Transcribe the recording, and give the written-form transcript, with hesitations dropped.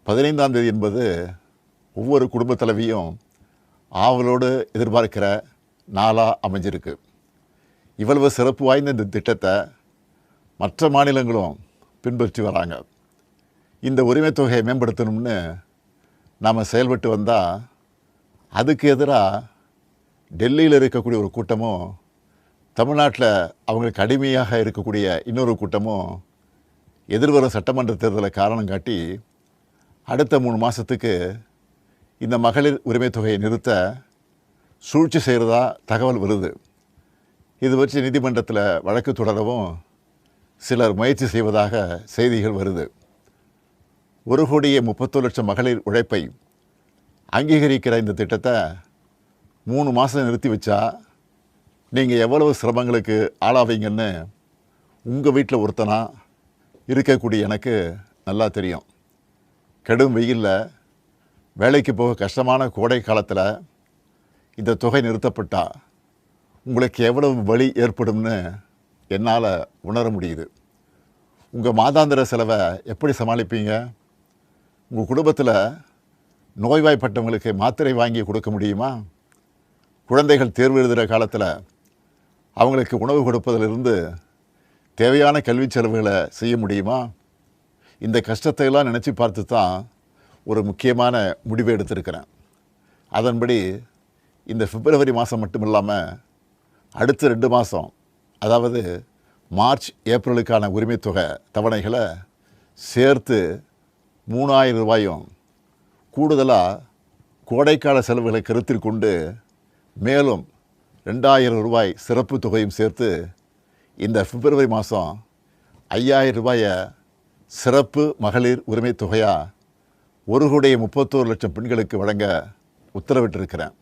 15ஆம் தேதி என்பது ஒவ்வொரு குடும்ப தலைவியும் ஆவலோடு எதிர்பார்க்கிற நாளாக அமைஞ்சிருக்கு. இவ்வளவு சிறப்பு வாய்ந்த இந்த திட்டத்தை மற்ற மாநிலங்களும் பின்பற்றி வராங்க. இந்த உரிமைத் தொகையை மேம்படுத்தணும்னு நாம் செயல்பட்டு வந்தால் அதுக்கு எதிராக டெல்லியில் இருக்கக்கூடிய ஒரு கூட்டமும் தமிழ்நாட்டில் அவங்களுக்கு அடிமையாக இருக்கக்கூடிய இன்னொரு கூட்டமும் எதிர்வரும் சட்டமன்ற தேர்தலை காரணம் காட்டி அடுத்த 3 மாதத்துக்கு இந்த மகளிர் உரிமைத் தொகையை நிறுத்த சூழ்ச்சி செய்கிறதா தகவல் வருது. இது பற்றி நீதிமன்றத்தில் வழக்கு தொடரவும் சிலர் முயற்சி செய்வதாக செய்திகள் வருது. 1,31,00,000 மகளிர் உழைப்பை அங்கீகரிக்கிற இந்த திட்டத்தை 3 மாதம் நிறுத்தி வச்சா நீங்கள் எவ்வளவு சிரமங்களுக்கு ஆளாவீங்கன்னு உங்கள் வீட்டில் ஒருத்தனாக இருக்கக்கூடிய எனக்கு நல்லா தெரியும். கடும் வெயிலில் வேலைக்கு போக கஷ்டமான கோடை காலத்தில் இந்த தொகை நிறுத்தப்பட்டால் உங்களுக்கு எவ்வளவு வலி ஏற்படும்னு என்னால் உணர முடியுது. உங்கள் மாதாந்திர செலவை எப்படி சமாளிப்பீங்க? உங்கள் குடும்பத்தில் நோய்வாய்ப்பட்டவங்களுக்கு மாத்திரை வாங்கி கொடுக்க முடியுமா? குழந்தைகள் தேர்வு எழுதுகிற காலத்தில் அவங்களுக்கு உணவு கொடுப்பதிலிருந்து தேவையான கல்வி செலவுகளை செய்ய முடியுமா? இந்த கஷ்டத்தையெல்லாம் நினச்சி பார்த்து தான் ஒரு முக்கியமான முடிவை எடுத்திருக்கிறேன். அதன்படி இந்த பிப்ரவரி மாதம் மட்டும் இல்லாமல் அடுத்த 2 மாதம், அதாவது மார்ச் ஏப்ரலுக்கான உரிமைத் தொகை தவணைகளை சேர்த்து 3,000 ரூபாயும் கூடுதலாக கோடைக்கால செலவுகளை கருத்தில் கொண்டு மேலும் 2,000 ரூபாய் சிறப்பு தொகையும் சேர்த்து இந்த பிப்ரவரி மாதம் 5,000 ரூபாயை சிறப்பு மகளிர் உரிமைத் தொகையாக 1,31,00,000 பெண்களுக்கு வழங்க உத்தரவிட்டிருக்கிறேன்.